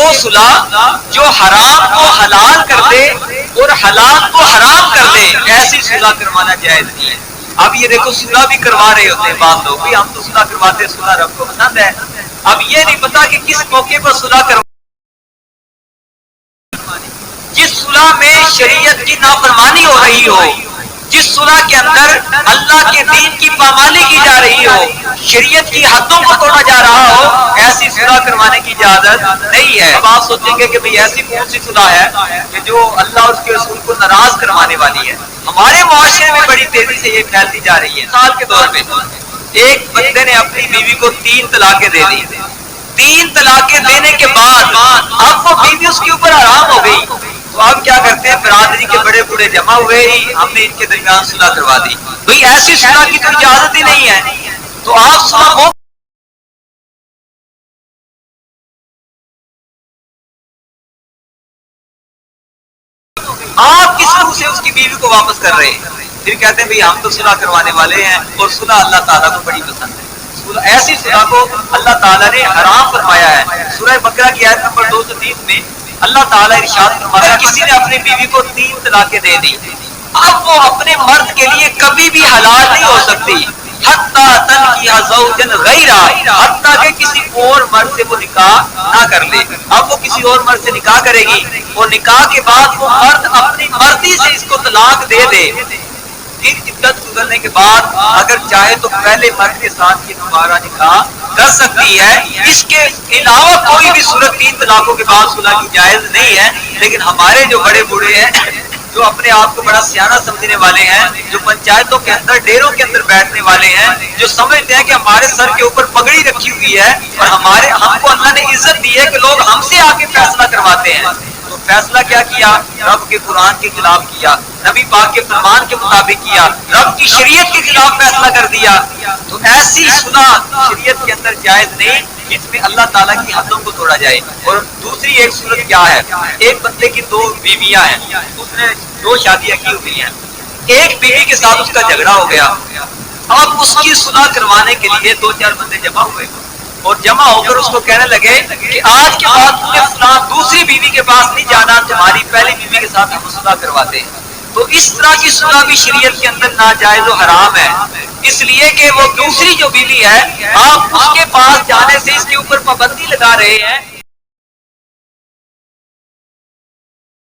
وہ صلح جو حرام کو حلال کر دے اور حلال کو حرام کر دے، ایسی صلح کروانا جائز نہیں ہے۔ اب یہ دیکھو صلح بھی کروا رہے ہوتے ہیں بعض لوگ، بھی ہم تو صلح کرواتے ہیں، صلح رب کو پسند ہے۔ اب یہ نہیں پتا کہ کس موقع پر صلح کروا، جس صلح میں شریعت کی نافرمانی ہو رہی ہو، جس صلح کے اندر اللہ کے دین کی پامالی کی جا رہی ہو، شریعت کی حدوں کو توڑا جا رہا ہو، ایسی صلح کروانے کی اجازت نہیں ہے۔ اب آپ سوچیں گے کہ بھئی ایسی کون سی صلح ہے کہ جو اللہ اور اس کے رسول کو ناراض کروانے والی ہے؟ ہمارے معاشرے میں بڑی تیزی سے یہ پھیلتی جا رہی ہے۔ مثال کے طور پہ ایک بندے نے اپنی بیوی کو 3 طلاقیں دے دی، 3 طلاقیں دینے کے بعد اب وہ بیوی اس کے اوپر حرام ہو گئی، تو اب کیا کرتے ہیں، برادری کے بڑے بڑے جمع ہوئے ہی ہم نے ان کے درمیان صلح کروا دی۔ بھئی ایسی صلح کی تو اجازت ہی نہیں ہے، تو آپ صلح وہ آپ کس روح سے اس کی بیوی کو واپس کر رہے ہیں؟ پھر کہتے ہیں بھئی ہم تو صلح کروانے والے ہیں اور صلح اللہ تعالیٰ کو بڑی پسند ہے۔ ایسی صلح کو اللہ تعالیٰ نے حرام فرمایا ہے۔ سورہ بقرہ کی آیت نمبر 230 میں اللہ تعالیٰ ارشاد فرمایا ہے، کسی نے اپنی بیوی کو 3 طلاقیں دے دی، اب وہ اپنے مرد کے لیے کبھی بھی حلال نہیں ہو سکتی، حتیٰ تنکیہ زوجن غیرہ، حتیٰ کہ کسی اور مرد سے وہ نکاح نہ کر لے۔ اب وہ کسی اور مرد سے نکاح کرے گی اور نکاح کے بعد وہ مرد اپنی مرضی سے اس کو طلاق دے دے، پھر عدت گزرنے کے بعد اگر چاہے تو پہلے مرد کے ساتھ یہ دوبارہ نکاح کر سکتی ہے۔ اس کے علاوہ کوئی بھی صورت 3 طلاقوں کے بعد صلح کی جائز نہیں ہے۔ لیکن ہمارے جو بڑے بوڑھے ہیں، جو اپنے آپ کو بڑا سیانہ سمجھنے والے ہیں، جو پنچایتوں کے اندر ڈیروں کے اندر بیٹھنے والے ہیں، جو سمجھتے ہیں کہ ہمارے سر کے اوپر پگڑی رکھی ہوئی ہے اور ہم کو اللہ نے عزت دی ہے کہ لوگ ہم سے آ کے فیصلہ کرواتے ہیں، تو فیصلہ کیا کیا؟ رب کے قرآن کے خلاف کیا، نبی پاک کے فرمان کے مطابق کیا، رب کی شریعت کے خلاف فیصلہ کر دیا۔ تو ایسی صلح شریعت کے اندر جائز نہیں جس میں اللہ تعالیٰ کی حدوں کو توڑا جائے۔ اور دوسری ایک صورت کیا ہے، ایک بندے کی 2 بیویاں ہیں، اس نے 2 شادیاں کی ہوئی ہیں، ایک بیوی کے ساتھ اس کا جھگڑا ہو گیا، اب اس کی صلح کروانے کے لیے 2-4 بندے جمع ہوئے اور جمع ہو کر اس کو کہنے لگے کہ آج کے بعد تم نے فلاں دوسری بیوی کے پاس نہیں جانا، تمہاری پہلی بیوی کے ساتھ ہم صلح کرواتے ہیں۔ تو اس طرح کی صلح بھی شریعت کے اندر ناجائز و حرام ہے، اس لیے کہ وہ دوسری جو بیوی ہے آپ اس کے پاس جانے سے اس کے اوپر پابندی لگا رہے ہیں